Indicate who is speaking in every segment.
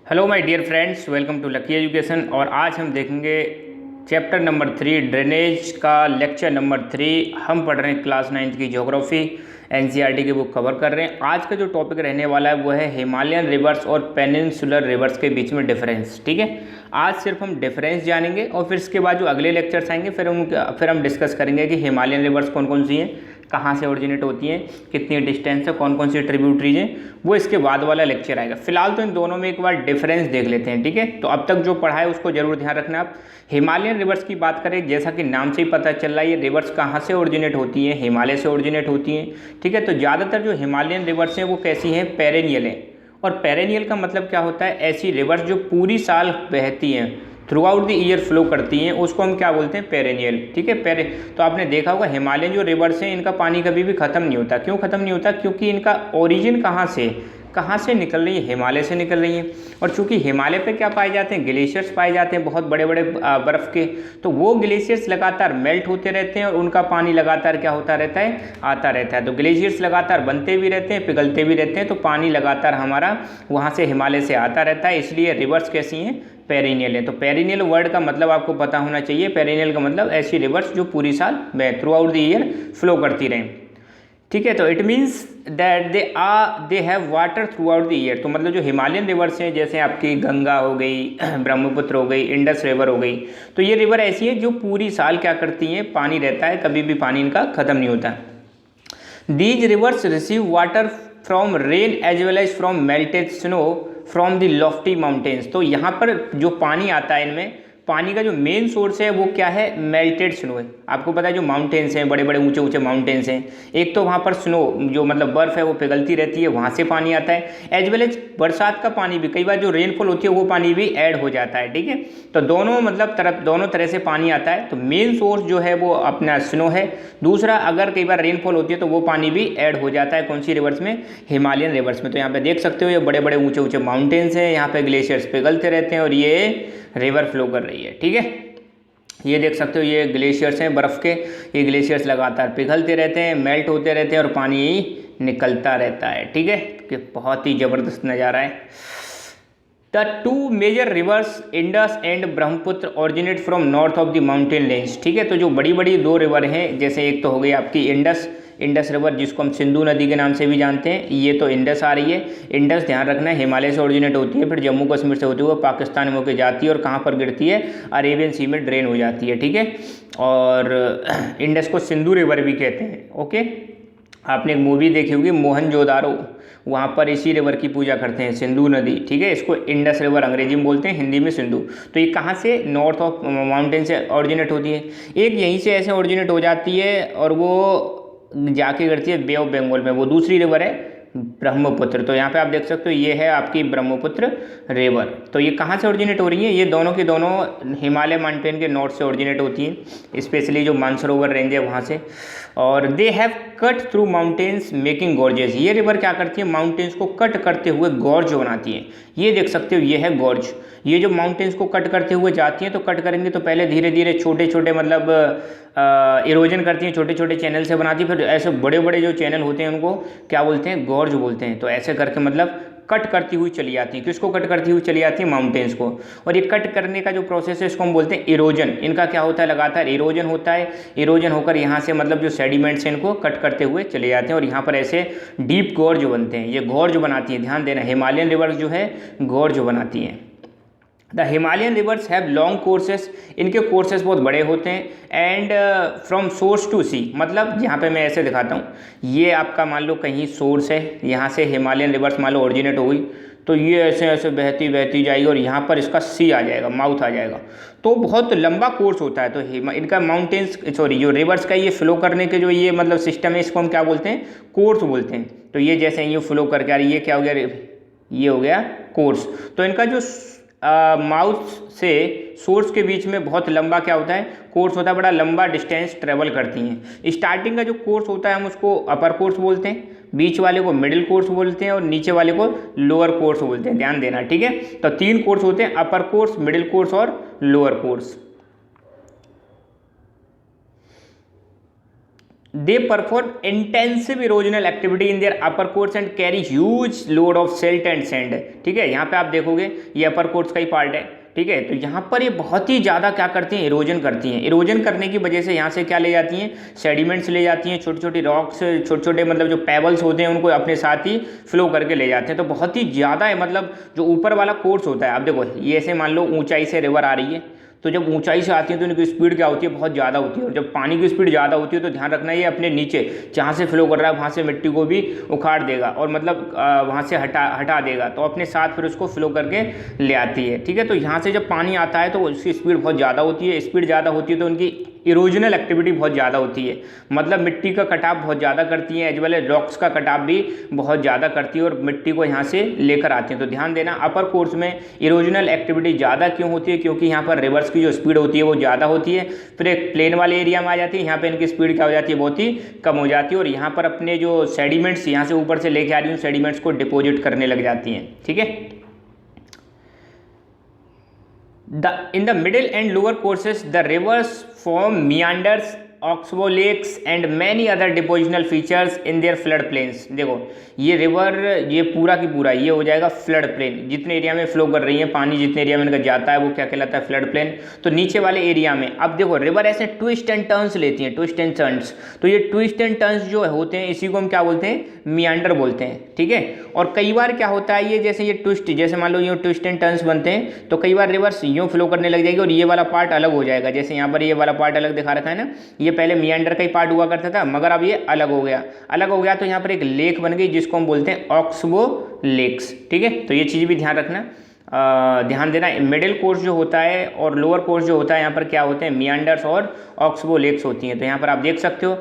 Speaker 1: Hello my dear friends, welcome to lucky education. और आज हम देखेंगे चैप्टर नंबर 3 ड्रेनेज का लेक्चर नंबर 3। हम पढ़ रहे हैं क्लास 9 की ज्योग्राफी, एनसीईआरटी की बुक कवर कर रहे हैं। आज का जो टॉपिक रहने वाला है वो है हिमालयन रिवर्स और पेनिनसुलर रिवर्स के बीच में डिफरेंस। ठीक है, आज सिर्फ हम डिफरेंस जानेंगे और फिर इसके बाद जो अगले लेक्चर्स आएंगे फिर हम डिस्कस करेंगे कि हिमालयन रिवर्स कौन कौन सी हैं, कहाँ से ओरिजिनेट होती हैं, कितनी डिस्टेंस है, कौन कौन सी ट्रिब्यूटरीज हैं, वो इसके बाद वाला लेक्चर आएगा। फिलहाल तो इन दोनों में एक बार डिफरेंस देख लेते हैं। ठीक है, तो अब तक जो पढ़ा है उसको जरूर ध्यान रखना। आप हिमालयन रिवर्स की बात करें, जैसा कि नाम से ही पता चल रहा है ये रिवर्स कहाँ से ओरिजिनेट होती हैं, हिमालय से ओरिजिनेट होती हैं। ठीक है, तो ज़्यादातर जो हिमालयन रिवर्स हैं वो कैसी हैं, पेरेनियल हैं। और पेरेनियल का मतलब क्या होता है, ऐसी रिवर्स जो पूरी साल बहती हैं, through out the year flow करती हैं, उसको हम क्या बोलते हैं, पेरेनियल। ठीक है, तो आपने देखा होगा हिमालयन जो रिवर्स हैं इनका पानी कभी भी ख़त्म नहीं होता। क्यों ख़त्म नहीं होता? क्योंकि इनका ओरिजिन कहाँ से निकल रही है, हिमालय से निकल रही हैं। और चूंकि हिमालय पे क्या पाए जाते हैं, ग्लेशियर्स पाए जाते हैं, बहुत बड़े बड़े बर्फ़ के। तो वो ग्लेशियर्स लगातार मेल्ट होते रहते हैं और उनका पानी लगातार क्या होता रहता है, आता रहता है। तो ग्लेशियर्स लगातार बनते भी रहते हैं, पिघलते भी रहते हैं, तो पानी लगातार हमारा वहाँ से हिमालय से आता रहता है। इसलिए रिवर्स कैसी हैं, पेरिनियल है। तो पेरिनियल वर्ड का मतलब आपको पता होना चाहिए। पेरिनियल का मतलब ऐसी रिवर्स जो पूरी साल through out the year flow करती रहें। ठीक है, तो it means that they have water through out the year. तो मतलब जो हिमालयन रिवर्स हैं, जैसे आपकी गंगा हो गई, ब्रह्मपुत्र हो गई, इंडस रिवर हो गई, तो ये रिवर ऐसी है जो पूरी साल क्या करती हैं, पानी रहता है, कभी भी पानी इनका ख़त्म नहीं होता। These rivers receive water from rain as well as from melted snow from the lofty mountains. तो यहाँ पर जो पानी आता है, इनमें पानी का जो मेन सोर्स है वो क्या है, मेल्टेड स्नो है। आपको पता है जो माउंटेन्स हैं, बड़े बड़े ऊंचे ऊंचे माउंटेन्स हैं, एक तो वहाँ पर स्नो जो मतलब बर्फ़ है वो पिघलती रहती है, वहाँ से पानी आता है। एज वेल एज बरसात का पानी भी, कई बार जो रेनफॉल होती है वो पानी भी ऐड हो जाता है। ठीक है, तो दोनों तरह से पानी आता है। तो मेन सोर्स जो है वो अपना स्नो है। दूसरा, अगर कई बार रेनफॉल होती है तो वो पानी भी ऐड हो जाता है। कौन सी रिवर्स में, हिमालयन रिवर्स में। तो यहाँ पे देख सकते हो ये बड़े बड़े ऊंचे ऊंचे माउंटेन्स हैं, यहाँ पे ग्लेशियर्स पिघलते रहते हैं और ये रिवर फ्लो कर रही है। ठीक है, ये देख सकते हो ये ग्लेशियर्स हैं बर्फ़ के, ये ग्लेशियर्स लगातार पिघलते रहते हैं, मेल्ट होते रहते हैं और पानी निकलता रहता है। ठीक है, कि बहुत ही ज़बरदस्त नज़ारा है। The two major rivers Indus and Brahmaputra originate from north of the mountain range. ठीक है, तो जो बड़ी बड़ी दो रिवर हैं, जैसे एक तो हो गई आपकी इंडस रिवर, जिसको हम सिंधु नदी के नाम से भी जानते हैं, ये तो इंडस आ रही है। इंडस ध्यान रखना है हिमालय से ओरिजिनेट होती है, फिर जम्मू कश्मीर से होती हुई पाकिस्तान में होकर जाती है और कहाँ पर गिरती है, अरेबियन सी में ड्रेन हो जाती है। ठीक है, और इंडस को सिंधु रिवर भी कहते हैं। ओके, आपने एक मूवी देखी होगी मोहनजोदारो, वहाँ पर इसी रिवर की पूजा करते हैं, सिंधु नदी। ठीक है, इसको इंडस रिवर अंग्रेजी में बोलते हैं, हिंदी में सिंधु। तो ये कहाँ से, नॉर्थ ऑफ माउंटेन से ओरिजिनेट होती है। एक यहीं से ऐसे ओरिजिनेट हो जाती है और वो जाके गिरती है बे ऑफ बंगाल में, वो दूसरी रिवर है ब्रह्मपुत्र। तो यहाँ पे आप देख सकते हो ये है आपकी ब्रह्मपुत्र रिवर। तो ये कहाँ से ओरिजिनेट हो रही है, ये दोनों की दोनों हिमालय माउंटेन के नॉर्थ से ओरिजिनेट होती हैं, स्पेशली जो मानसरोवर रेंज है वहाँ से। और they have cut through mountains making gorges. ये रिवर क्या करती है, माउंटेन्स को कट करते हुए गॉर्ज बनाती है। ये देख सकते हो ये है गॉर्ज। ये जो माउंटेन्स को कट करते हुए जाती हैं, तो कट करेंगे तो पहले धीरे धीरे छोटे छोटे मतलब इरोजन करती हैं, छोटे छोटे चैनल से बनाती है, फिर ऐसे बड़े बड़े जो चैनल होते हैं उनको क्या बोलते हैं, गॉर्ज बोलते हैं। तो ऐसे करके मतलब कट करती हुई चली जाती है। किसको कट करती हुई चली जाती है, माउंटेन्स को। और ये कट करने का जो प्रोसेस है इसको हम बोलते हैं इरोजन। इनका क्या होता है, लगातार इरोजन होता है। इरोजन होकर यहाँ से मतलब जो सेडिमेंट्स हैं इनको कट करते हुए चले जाते हैं और यहाँ पर ऐसे डीप गॉर्ज बनते हैं। ये गॉर्ज बनाती है, ध्यान देना, हिमालयन रिवर्स जो है गॉर्ज बनाती हैं। The Himalayan reverse have long courses, इनके कोर्सेस बहुत बड़े होते हैं। एंड फ्रॉम सोर्स टू सी, मतलब यहाँ पे मैं ऐसे दिखाता हूँ, ये आपका मान लो कहीं सोर्स है, यहाँ से हिमालयन रिवर्स मान लो ओरिजिनेट हो गई, तो ये ऐसे ऐसे बहती बहती जाएगी और यहाँ पर इसका सी आ जाएगा, माउथ आ जाएगा। तो बहुत लंबा कोर्स होता है। तो इनका जो रिवर्स का ये फ्लो करने के जो ये मतलब सिस्टम है, इसको हम क्या बोलते हैं, कोर्स बोलते हैं। तो ये जैसे ये फ्लो करके आ रही है, ये क्या हो गया, ये हो गया कोर्स। तो इनका जो माउथ से सोर्स के बीच में बहुत लंबा क्या होता है, कोर्स होता है, बड़ा लंबा डिस्टेंस ट्रेवल करती हैं। स्टार्टिंग का जो कोर्स होता है हम उसको अपर कोर्स बोलते हैं, बीच वाले को मिडिल कोर्स बोलते हैं और नीचे वाले को लोअर कोर्स बोलते हैं। ध्यान देना, ठीक है। तो 3 कोर्स होते हैं, अपर कोर्स, मिडिल कोर्स और lower course. They perform intensive erosional activity in their upper course and carry huge load of silt and sand. ठीक है, यहाँ पे आप देखोगे ये अपर कोर्स का ही पार्ट है। ठीक है, तो यहाँ पर ये बहुत ही ज़्यादा क्या करती हैं, इरोजन करती हैं। इरोजन करने की वजह से यहाँ से क्या ले जाती हैं, सेडिमेंट्स ले जाती हैं, छोटे छोटे रॉक्स, छोटे छोटे मतलब जो पेबल्स होते हैं उनको अपने साथ ही फ्लो करके ले जाते हैं। तो बहुत ही ज़्यादा है, मतलब जो ऊपर वाला कोर्स होता है, आप देखो ये ऐसे मान लो ऊंचाई से रिवर आ रही है, तो जब ऊंचाई से आती है तो इनकी स्पीड क्या होती है, बहुत ज़्यादा होती है। और जब पानी की स्पीड ज़्यादा होती है तो ध्यान रखना ये अपने नीचे जहाँ से फ्लो कर रहा है वहाँ से मिट्टी को भी उखाड़ देगा और मतलब वहाँ से हटा देगा, तो अपने साथ फिर उसको फ्लो करके ले आती है। ठीक है, तो यहाँ से जब पानी आता है तो उसकी स्पीड बहुत ज़्यादा होती है। स्पीड ज़्यादा होती है तो उनकी इरोजनल एक्टिविटी बहुत ज़्यादा होती है, मतलब मिट्टी का कटाव बहुत ज़्यादा करती है, एज वेल एज रॉक्स का कटाव भी बहुत ज़्यादा करती है और मिट्टी को यहाँ से लेकर आती है। तो ध्यान देना अपर कोर्स में इरोजनल एक्टिविटी ज़्यादा क्यों होती है, क्योंकि यहाँ पर रिवर्स की जो स्पीड होती है वो ज़्यादा होती है। फिर एक प्लेन वाले एरिया में आ जाती है, यहाँ पर इनकी स्पीड क्या हो जाती है, बहुत ही कम हो जाती है और यहाँ पर अपने जो सेडिमेंट्स यहाँ से ऊपर से लेके आ रही हूँ सेडिमेंट्स को डिपोजिट करने लग जाती हैं। ठीक है, in the middle and lower courses, the rivers form meanders, oxbow lakes and many other depositional features in their flood plains। देखो ये रिवर, ये पूरा की पूरा ये हो जाएगा फ्लड प्लेन। जितने एरिया में फ्लो कर रही है पानी, जितने एरिया में इनका जाता है वो क्या कहलाता है, फ्लड प्लेन। तो नीचे वाले एरिया में अब देखो रिवर ऐसे ट्विस्ट एंड टर्न्स लेती हैं, ट्विस्ट एंड टर्न्स। तो ये ट्विस्ट एंड टर्न्स जो होते हैं इसी को हम क्या बोलते हैं, मियांडर बोलते हैं। ठीक है, और कई बार क्या होता है, ये जैसे ये ट्विस्ट, जैसे मान लो ये ट्विस्ट एंड टर्न्स बनते हैं तो कई बार रिवर्स यूँ फ्लो करने लग जाएगी और ये वाला पार्ट अलग हो जाएगा। जैसे यहाँ पर ये वाला पार्ट अलग दिखा रखा है ना, ये पहले मियांडर का ही पार्ट हुआ करता था मगर अब ये अलग हो गया। अलग हो गया तो यहाँ पर एक लेक बन गई जिसको हम बोलते हैं ऑक्सबो लेक्स। ठीक है, तो ये चीज़ भी ध्यान रखना, ध्यान देना। मिडिल कोर्स जो होता है और लोअर कोर्स जो होता है यहाँ पर क्या होते हैं, मियांडर्स और ऑक्सबो लेक्स होती हैं। तो यहाँ पर आप देख सकते हो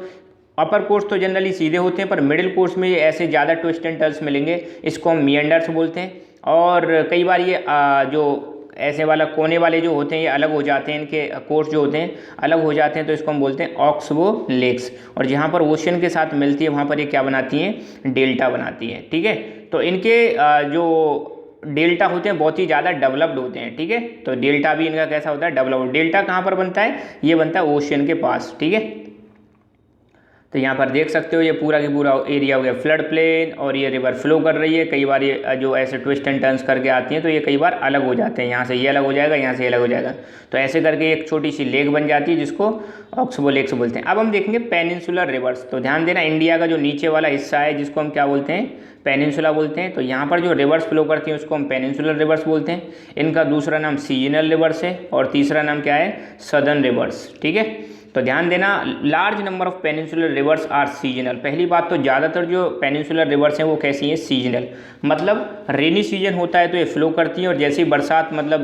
Speaker 1: अपर कोर्स तो जनरली सीधे होते हैं पर मिडिल कोर्स में ऐसे ज़्यादा ट्विस्ट एंड टर्न्स मिलेंगे, इसको हम मियांडर्स बोलते हैं। और कई बार ये जो ऐसे वाला कोने वाले जो होते हैं ये अलग हो जाते हैं, इनके कोर्स जो होते हैं अलग हो जाते हैं, तो इसको हम बोलते हैं ऑक्सबो लेक्स। और जहाँ पर ओशन के साथ मिलती है वहाँ पर ये क्या बनाती हैं, डेल्टा बनाती हैं। ठीक है, तो इनके जो डेल्टा होते हैं बहुत ही ज़्यादा डेवलप्ड होते हैं। ठीक है, तो डेल्टा भी इनका कैसा होता है, डेवलप्ड। डेल्टा कहाँ पर बनता है, ये बनता है ओशन के पास। ठीक है, तो यहाँ पर देख सकते हो ये पूरा की पूरा एरिया हो गया फ्लड प्लेन और ये रिवर फ्लो कर रही है। कई बार ये जो ऐसे ट्विस्ट एंड टर्न्स करके आती हैं तो ये कई बार अलग हो जाते हैं, यहाँ से ये अलग हो जाएगा, यहाँ से ये अलग हो जाएगा, तो ऐसे करके एक छोटी सी लेक बन जाती है जिसको ऑक्सबो लेक्स बोलते हैं। अब हम देखेंगे पेनिनसुलर रिवर्स। तो ध्यान देना इंडिया का जो नीचे वाला हिस्सा है जिसको हम क्या बोलते हैं, पेनिनसुला बोलते हैं। तो यहाँ पर जो रिवर्स फ्लो करती हैं उसको हम पेनिनसुलर रिवर्स बोलते हैं। इनका दूसरा नाम सीजनल रिवर्स है और तीसरा नाम क्या है, सदर्न रिवर्स। ठीक है, तो ध्यान देना large number of peninsular rivers are seasonal. पहली बात तो ज़्यादातर जो पेनिनसुलर रिवर्स हैं वो कैसी हैं, सीजनल, मतलब रेनी सीजन होता है तो ये फ्लो करती हैं और जैसे ही बरसात मतलब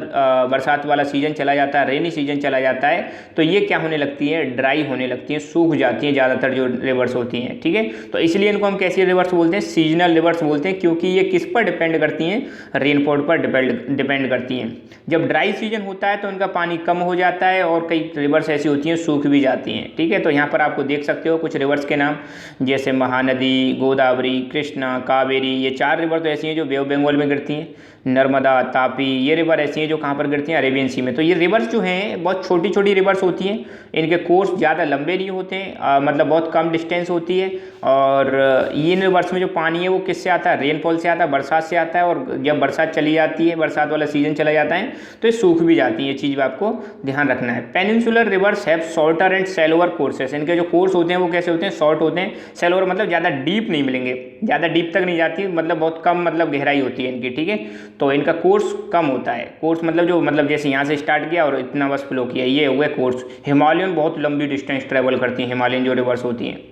Speaker 1: बरसात वाला सीजन चला जाता है, रेनी सीजन चला जाता है तो ये क्या होने लगती है, ड्राई होने लगती हैं, सूख जाती हैं ज़्यादातर जो रिवर्स होती हैं। ठीक है, तो इसलिए इनको हम कैसी रिवर्स बोलते हैं, सीजनल रिवर्स बोलते हैं, क्योंकि ये किस पर डिपेंड करती हैं, रेनफॉल पर डिपेंड करती हैं। जब ड्राई सीजन होता है तो इनका पानी कम हो जाता है और कई रिवर्स ऐसी होती हैं सूख भी जाती हैं। ठीक है, तो यहाँ पर आपको देख सकते हो कुछ रिवर्स के नाम, जैसे महानदी, गोदावरी, कृष्णा, कावेरी, ये 4 रिवर तो ऐसी हैं जो बे ऑफ बंगाल में गिरती हैं। नर्मदा, तापी, ये रिवर ऐसी हैं जो कहाँ पर गिरती हैं, अरेबियन सी में। तो ये रिवर्स जो हैं बहुत छोटी छोटी रिवर्स होती हैं, इनके कोर्स ज़्यादा लंबे नहीं होते हैं, मतलब बहुत कम डिस्टेंस होती है। और इन रिवर्स में जो पानी है वो किससे आता है, रेनफॉल से आता है, बरसात से आता है। और जब बरसात चली जाती है, बरसात वाला सीजन चला जाता है तो ये सूख भी जाती है। ये चीज़ आपको ध्यान रखना है। Peninsular rivers have shorter and shallower courses. इनके जो कोर्स होते हैं वो कैसे होते हैं, शॉर्ट होते हैं। सेलोअर मतलब ज़्यादा डीप नहीं मिलेंगे, ज़्यादा डीप तक नहीं जाती, मतलब बहुत कम मतलब गहराई होती है इनकी। ठीक है, तो इनका कोर्स कम होता है। कोर्स मतलब जो मतलब जैसे यहाँ से स्टार्ट किया और इतना बस फ्लो किया, ये हुआ कोर्स। हिमालयन बहुत लंबी डिस्टेंस ट्रेवल करती हैं हिमालयन जो रिवर्स होती हैं।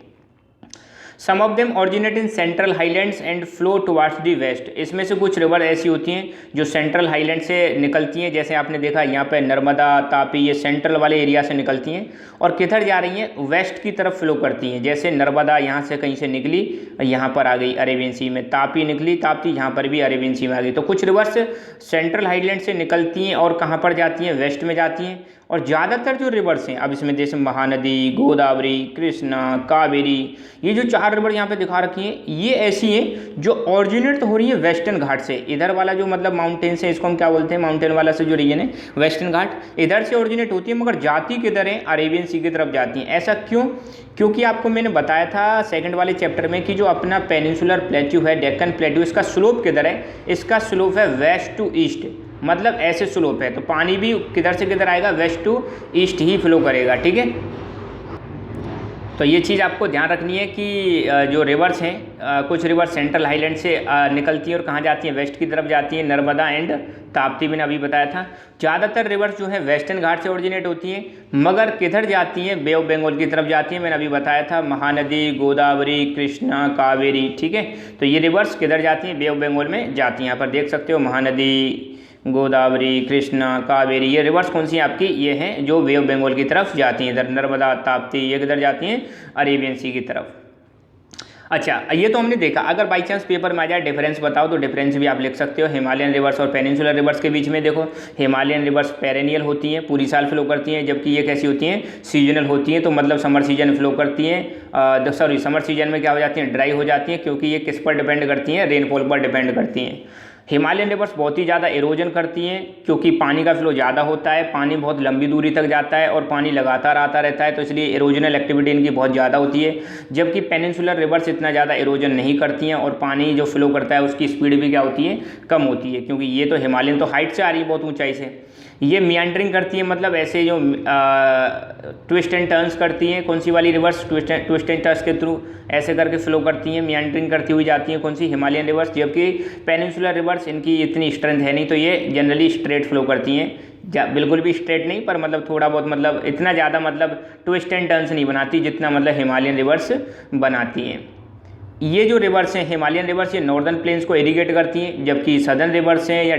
Speaker 1: Some of them originate in central highlands and flow towards the west. इसमें से कुछ रिवर ऐसी होती हैं जो सेंट्रल हाईलैंड से निकलती हैं, जैसे आपने देखा यहाँ पे नर्मदा, तापी, ये सेंट्रल वाले एरिया से निकलती हैं और किधर जा रही हैं, वेस्ट की तरफ फ्लो करती हैं। जैसे नर्मदा यहाँ से कहीं से निकली, यहाँ पर आ गई अरेबियन सी में, तापी निकली, ताप्ती यहाँ पर भी अरेबियन सी में आ गई। तो कुछ रिवर्स सेंट्रल हाईलैंड से निकलती हैं और कहाँ पर जाती हैं, वेस्ट में जाती हैं। और ज़्यादातर जो रिवर्स हैं, अब इसमें जैसे महानदी, गोदावरी, कृष्णा, कावेरी, ये जो 4 रिवर यहाँ पे दिखा रखी हैं, ये ऐसी हैं जो ऑरिजिनेट तो हो रही है वेस्टर्न घाट से। इधर वाला जो मतलब माउंटेन्स है, इसको हम क्या बोलते हैं, माउंटेन वाला से जो रीजन है वेस्टर्न घाट, इधर से ऑरिजिनेट होती है, मगर जाती किधर है, अरेबियन सी की तरफ जाती हैं। ऐसा क्यों? क्योंकि आपको मैंने बताया था सेकंड वाले चैप्टर में कि जो अपना पेनिनसुलर प्लेट्यू है, डेक्कन प्लेट्यू, इसका स्लोप किधर है, इसका स्लोप है वेस्ट टू ईस्ट, मतलब ऐसे स्लोप है, तो पानी भी किधर से किधर आएगा, वेस्ट टू ईस्ट ही फ्लो करेगा। ठीक है, तो ये चीज़ आपको ध्यान रखनी है कि जो रिवर्स हैं, कुछ रिवर्स सेंट्रल हाईलैंड से निकलती हैं और कहाँ जाती हैं, वेस्ट की तरफ जाती हैं, नर्मदा एंड ताप्ती मैंने अभी बताया था। ज़्यादातर रिवर्स जो है वेस्टर्न घाट से ओरिजिनेट होती हैं, मगर किधर जाती हैं, बे ऑफ बंगाल की तरफ जाती हैं। मैंने अभी बताया था महानदी, गोदावरी, कृष्णा, कावेरी। ठीक है, तो ये रिवर्स किधर जाती हैं, बे ऑफ बंगाल में जाती हैं। यहाँ पर देख सकते हो महानदी, गोदावरी, कृष्णा, कावेरी, ये रिवर्स कौन सी है आपकी, ये हैं जो बे ऑफ बंगाल की तरफ जाती हैं। इधर नर्मदा, ताप्ती, ये किधर जाती हैं, अरेबियन सी की तरफ। अच्छा, ये तो हमने देखा। अगर बाई चांस पेपर में आ जाए डिफरेंस बताओ, तो डिफरेंस भी आप लिख सकते हो हिमालयन रिवर्स और पेनिनसुलर रिवर्स के बीच में। देखो, हिमालयन रिवर्स पेरेनियल होती हैं, पूरी साल फ्लो करती हैं, जबकि ये कैसी होती हैं, सीजनल होती हैं, तो मतलब समर सीजन फ्लो करती हैं। सॉरी, समर सीजन में क्या हो जाती हैं, ड्राई हो जाती हैं, क्योंकि ये किस पर डिपेंड करती हैं, रेनफॉल पर डिपेंड करती हैं। हिमालयन रिवर्स बहुत ही ज़्यादा इरोजन करती हैं, क्योंकि पानी का फ्लो ज़्यादा होता है, पानी बहुत लंबी दूरी तक जाता है और पानी लगातार आता रहता है, तो इसलिए इरोजनल एक्टिविटी इनकी बहुत ज़्यादा होती है। जबकि पेनिनसुलर रिवर्स इतना ज़्यादा इरोजन नहीं करती हैं और पानी जो फ्लो करता है उसकी स्पीड भी क्या होती है, कम होती है, क्योंकि ये तो हिमालयन तो हाइट से आ रही है, बहुत ऊंचाई से। ये मियांड्रिंग करती है, मतलब ऐसे जो ट्विस्ट एंड टर्न्स करती हैं। कौन सी वाली रिवर्स, ट्विस्ट एंड टर्न्स के थ्रू ऐसे करके फ्लो करती हैं, मियांड्रिंग करती हुई जाती हैं। कौन सी, हिमालयन रिवर्स। जबकि पेनिनसुलर रिवर्स इनकी इतनी स्ट्रेंथ है नहीं, तो ये जनरली स्ट्रेट फ्लो करती हैं। बिल्कुल भी स्ट्रेट नहीं, पर मतलब थोड़ा बहुत, मतलब इतना ज़्यादा मतलब ट्विस्ट एंड टर्न्स नहीं बनाती जितना मतलब हिमालयन रिवर्स बनाती हैं। ये जो रिवर्स हैं, हिमालयन रिवर्स, ये नॉर्दर्न प्लेन्स को इरिगेट करती हैं, जबकि सदर्न रिवर्स हैं या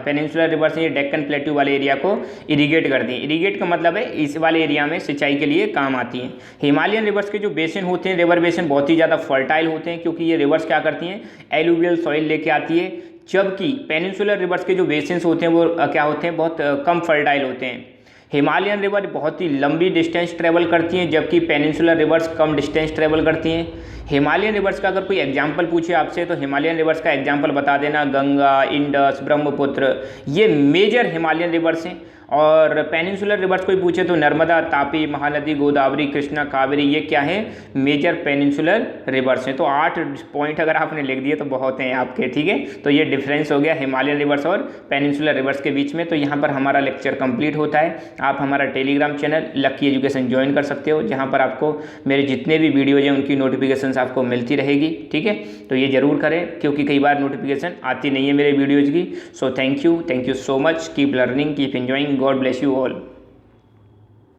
Speaker 1: पेनिनसुलर रिवर्स हैं, ये डेक्कन प्लेट्यू वाले एरिया को इरिगेट करती हैं। इरिगेट का मतलब है इस वाले एरिया में सिंचाई के लिए काम आती हैं। हिमालयन रिवर्स के जो बेसिन होते हैं, रिवर बेसिन, बहुत ही ज़्यादा फर्टाइल होते हैं, क्योंकि ये रिवर्स क्या करती हैं, एलुवियल सॉइल लेके आती है। जबकि पेनिनसुलर रिवर्स के जो बेसिन्स होते हैं वो क्या होते हैं, बहुत कम फर्टाइल होते हैं। हिमालयन रिवर बहुत ही लंबी डिस्टेंस ट्रेवल करती हैं, जबकि पेनिनसुलर रिवर्स कम डिस्टेंस ट्रेवल करती हैं। हिमालयन रिवर्स का अगर कोई एग्जाम्पल पूछे आपसे, तो हिमालयन रिवर्स का एग्जाम्पल बता देना, गंगा, इंडस, ब्रह्मपुत्र, ये मेजर हिमालयन रिवर्स हैं। और पेनिनसुलर रिवर्स कोई पूछे तो नर्मदा, तापी, महानदी, गोदावरी, कृष्णा, कावेरी, ये क्या है, मेजर पेनिनसुलर रिवर्स हैं। तो 8 पॉइंट अगर आपने लिख दिए तो बहुत हैं आपके। ठीक है, तो ये डिफरेंस हो गया हिमालयन रिवर्स और पेनिनसुलर रिवर्स के बीच में। तो यहाँ पर हमारा लेक्चर कंप्लीट होता है। आप हमारा Telegram channel lucky education join कर सकते हो, जहाँ पर आपको मेरे जितने भी वीडियोज हैं उनकी नोटिफिकेशन आपको मिलती रहेगी। ठीक है, तो ये जरूर करें, क्योंकि कई बार नोटिफिकेशन आती नहीं है मेरे वीडियोज़ की। So thank you so much, keep learning, keep enjoying, God bless you all.